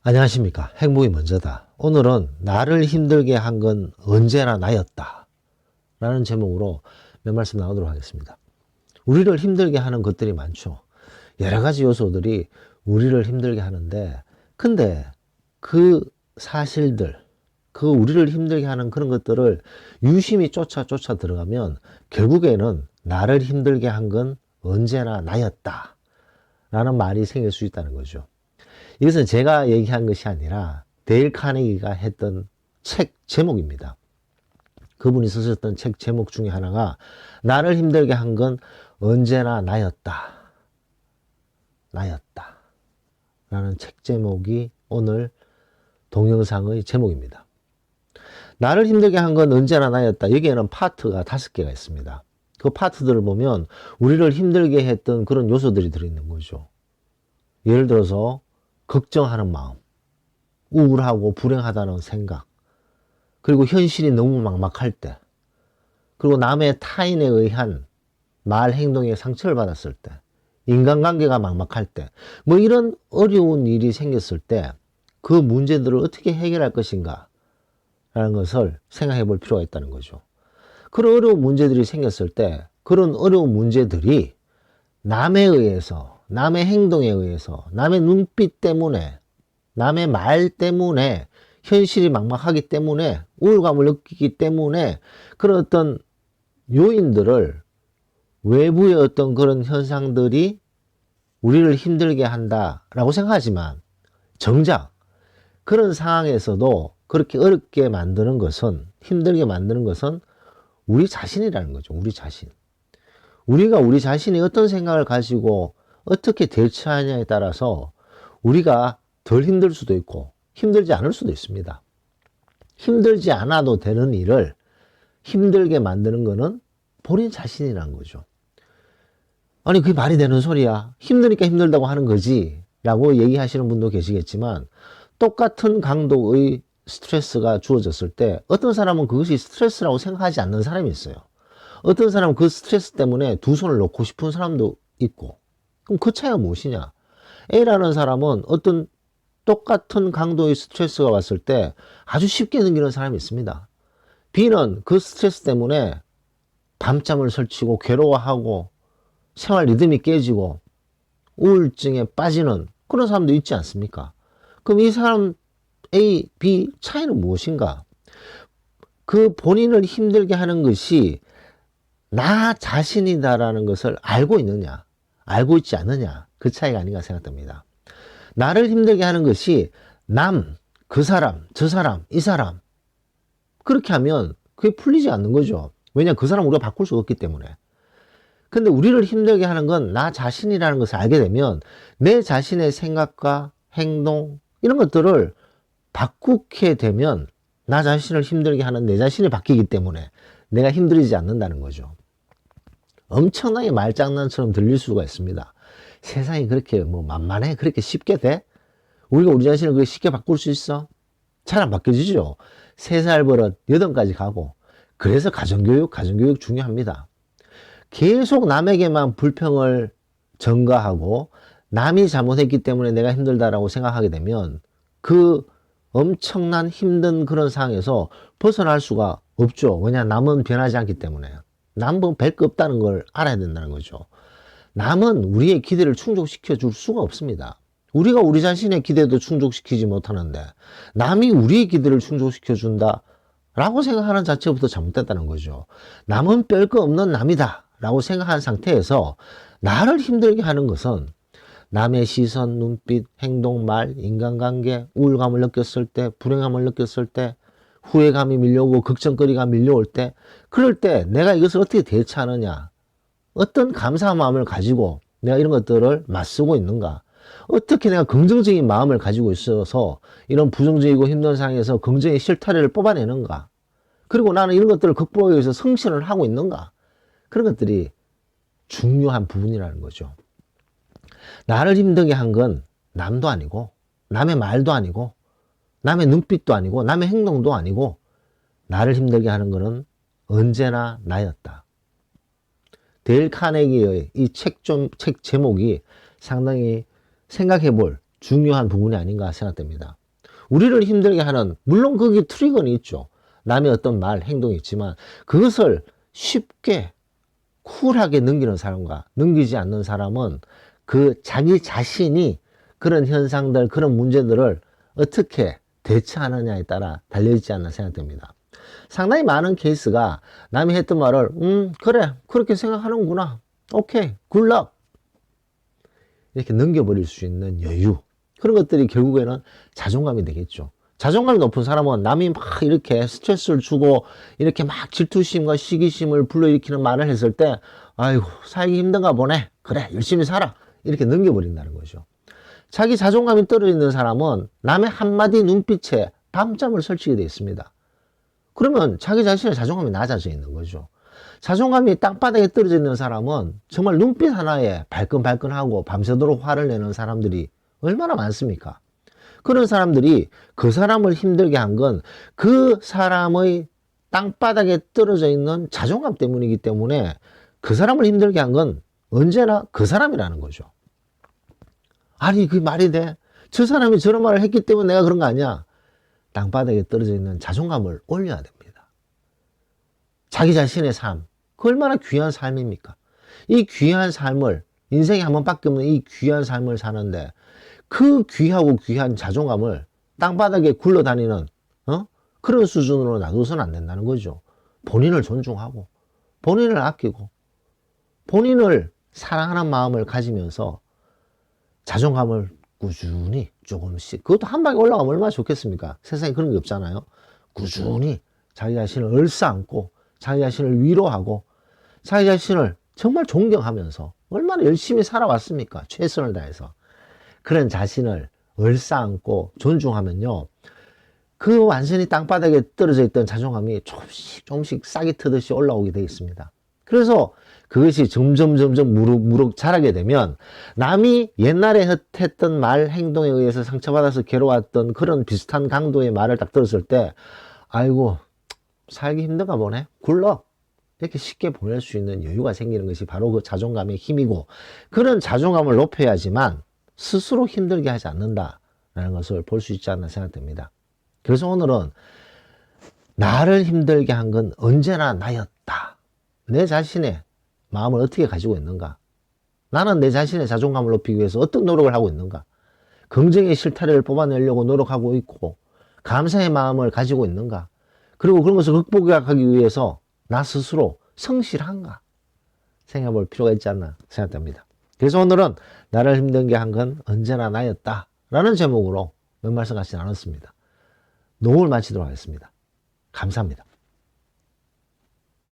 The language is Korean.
안녕하십니까. 행복이 먼저다. 오늘은 나를 힘들게 한 건 언제나 나였다 라는 제목으로 몇 말씀 나누도록 하겠습니다. 우리를 힘들게 하는 것들이 많죠. 여러 가지 요소들이 우리를 힘들게 하는데, 근데 그 사실들, 그 우리를 힘들게 하는 그런 것들을 유심히 쫓아 들어가면 결국에는 나를 힘들게 한 건 언제나 나였다 라는 말이 생길 수 있다는 거죠. 이것은 제가 얘기한 것이 아니라 데일 카네기가 했던 책 제목입니다. 그분이 쓰셨던 책 제목 중에 하나가 나를 힘들게 한 건 언제나 나였다. 나였다. 라는 책 제목이 오늘 동영상의 제목입니다. 나를 힘들게 한 건 언제나 나였다. 여기에는 파트가 5개가 있습니다. 그 파트들을 보면 우리를 힘들게 했던 그런 요소들이 들어있는 거죠. 예를 들어서 걱정하는 마음, 우울하고 불행하다는 생각, 그리고 현실이 너무 막막할 때, 그리고 남의 타인에 의한 말, 행동에 상처를 받았을 때, 인간관계가 막막할 때, 뭐 이런 어려운 일이 생겼을 때 그 문제들을 어떻게 해결할 것인가 라는 것을 생각해 볼 필요가 있다는 거죠. 그런 어려운 문제들이 생겼을 때 그런 어려운 문제들이 남에 의해서, 남의 행동에 의해서, 남의 눈빛 때문에, 남의 말 때문에, 현실이 막막하기 때문에, 우울감을 느끼기 때문에 그런 어떤 요인들을, 외부의 어떤 그런 현상들이 우리를 힘들게 한다라고 생각하지만 정작 그런 상황에서도 그렇게 어렵게 만드는 것은, 힘들게 만드는 것은 우리 자신이라는 거죠. 우리 자신. 우리가 우리 자신이 어떤 생각을 가지고 어떻게 대처하냐에 따라서 우리가 덜 힘들 수도 있고 힘들지 않을 수도 있습니다. 힘들지 않아도 되는 일을 힘들게 만드는 것은 본인 자신이라는 거죠. 아니 그게 말이 되는 소리야. 힘드니까 힘들다고 하는 거지 라고 얘기하시는 분도 계시겠지만, 똑같은 강도의 스트레스가 주어졌을 때 어떤 사람은 그것이 스트레스라고 생각하지 않는 사람이 있어요. 어떤 사람은 그 스트레스 때문에 두 손을 놓고 싶은 사람도 있고. 그럼 그 차이가 무엇이냐? A라는 사람은 어떤 똑같은 강도의 스트레스가 왔을 때 아주 쉽게 넘기는 사람이 있습니다. B는 그 스트레스 때문에 밤잠을 설치고 괴로워하고 생활 리듬이 깨지고 우울증에 빠지는 그런 사람도 있지 않습니까? 그럼 이 사람 A, B 차이는 무엇인가? 그 본인을 힘들게 하는 것이 나 자신이다라는 것을 알고 있느냐, 알고 있지 않느냐, 그 차이가 아닌가 생각됩니다. 나를 힘들게 하는 것이 남, 그 사람, 저 사람, 이 사람, 그렇게 하면 그게 풀리지 않는 거죠. 왜냐, 그 사람 우리가 바꿀 수 없기 때문에. 근데 우리를 힘들게 하는 건 나 자신이라는 것을 알게 되면 내 자신의 생각과 행동, 이런 것들을 바꾸게 되면 나 자신을 힘들게 하는 내 자신이 바뀌기 때문에 내가 힘들지 않는다는 거죠. 엄청나게 말장난처럼 들릴 수가 있습니다. 세상이 그렇게 뭐 만만해? 그렇게 쉽게 돼? 우리가 우리 자신을 그렇게 쉽게 바꿀 수 있어? 잘 안 바뀌어지죠. 3살 버릇 8까지 가고. 그래서 가정교육 중요합니다. 계속 남에게만 불평을 전가하고 남이 잘못했기 때문에 내가 힘들다라고 생각하게 되면 그 엄청난 힘든 그런 상황에서 벗어날 수가 없죠. 왜냐, 남은 변하지 않기 때문에. 남은 별 거 없다는 걸 알아야 된다는 거죠. 남은 우리의 기대를 충족시켜 줄 수가 없습니다. 우리가 우리 자신의 기대도 충족시키지 못하는데 남이 우리의 기대를 충족시켜 준다 라고 생각하는 자체부터 잘못됐다는 거죠. 남은 별 거 없는 남이다 라고 생각한 상태에서 나를 힘들게 하는 것은 남의 시선, 눈빛, 행동, 말, 인간관계, 우울감을 느꼈을 때, 불행함을 느꼈을 때, 후회감이 밀려오고 걱정거리가 밀려올 때, 그럴 때 내가 이것을 어떻게 대처하느냐, 어떤 감사한 마음을 가지고 내가 이런 것들을 맞서고 있는가, 어떻게 내가 긍정적인 마음을 가지고 있어서 이런 부정적이고 힘든 상황에서 긍정의 실타래를 뽑아내는가, 그리고 나는 이런 것들을 극복하기 위해서 성실을 하고 있는가, 그런 것들이 중요한 부분이라는 거죠. 나를 힘들게 한 건 남도 아니고, 남의 말도 아니고, 남의 눈빛도 아니고, 남의 행동도 아니고, 나를 힘들게 하는 것은 언제나 나였다. 데일 카네기의 이 책 제목이 상당히 생각해 볼 중요한 부분이 아닌가 생각됩니다. 우리를 힘들게 하는, 물론 거기 트리거는 있죠. 남의 어떤 말, 행동이 있지만 그것을 쉽게 쿨하게 넘기는 사람과 넘기지 않는 사람은 그 자기 자신이 그런 현상들, 그런 문제들을 어떻게 대처하느냐에 따라 달려있지 않나 생각됩니다. 상당히 많은 케이스가 남이 했던 말을 그래 그렇게 생각하는구나, 오케이 굿럭, 이렇게 넘겨버릴 수 있는 여유, 그런 것들이 결국에는 자존감이 되겠죠. 자존감이 높은 사람은 남이 막 이렇게 스트레스를 주고 이렇게 막 질투심과 시기심을 불러일으키는 말을 했을 때 아이고 살기 힘든가 보네, 그래 열심히 살아, 이렇게 넘겨버린다는 거죠. 자기 자존감이 떨어져 있는 사람은 남의 한마디 눈빛에 밤잠을 설치게 되어 있습니다. 그러면 자기 자신의 자존감이 낮아져 있는 거죠. 자존감이 땅바닥에 떨어져 있는 사람은 정말 눈빛 하나에 발끈발끈하고 밤새도록 화를 내는 사람들이 얼마나 많습니까? 그런 사람들이 그 사람을 힘들게 한 건 그 사람의 땅바닥에 떨어져 있는 자존감 때문이기 때문에 그 사람을 힘들게 한 건 언제나 그 사람이라는 거죠. 아니 그게 말이 돼? 저 사람이 저런 말을 했기 때문에 내가 그런 거 아니야? 땅바닥에 떨어져 있는 자존감을 올려야 됩니다. 자기 자신의 삶, 그 얼마나 귀한 삶입니까? 이 귀한 삶을, 인생에 한 번밖에 없는 이 귀한 삶을 사는데 그 귀하고 귀한 자존감을 땅바닥에 굴러다니는 그런 수준으로 놔둬서는 안 된다는 거죠. 본인을 존중하고 본인을 아끼고 본인을 사랑하는 마음을 가지면서 자존감을 꾸준히 조금씩, 그것도 한 방에 올라가면 얼마나 좋겠습니까? 세상에 그런 게 없잖아요. 꾸준히 자기 자신을 얼싸안고 자기 자신을 위로하고 자기 자신을 정말 존경하면서 얼마나 열심히 살아왔습니까? 최선을 다해서. 그런 자신을 얼싸안고 존중하면요, 그 완전히 땅바닥에 떨어져 있던 자존감이 조금씩 조금씩 싹이 트듯이 올라오게 되어 있습니다. 그래서 그것이 점점 무럭무럭 자라게 되면 남이 옛날에 했던 말, 행동에 의해서 상처받아서 괴로웠던 그런 비슷한 강도의 말을 딱 들었을 때 아이고 살기 힘든가 보네, 굴러, 이렇게 쉽게 보낼 수 있는 여유가 생기는 것이 바로 그 자존감의 힘이고, 그런 자존감을 높여야지만 스스로 힘들게 하지 않는다라는 것을 볼 수 있지 않나 생각됩니다. 그래서 오늘은 나를 힘들게 한 건 언제나 나였다. 내 자신의 마음을 어떻게 가지고 있는가? 나는 내 자신의 자존감을 높이기 위해서 어떤 노력을 하고 있는가? 긍정의 실타래를 뽑아내려고 노력하고 있고 감사의 마음을 가지고 있는가? 그리고 그런 것을 극복하기 위해서 나 스스로 성실한가? 생각해 볼 필요가 있지 않나 생각됩니다. 그래서 오늘은 나를 힘들게 한 건 언제나 나였다 라는 제목으로 몇 말씀 같이 나눴습니다. 녹음을 마치도록 하겠습니다. 감사합니다.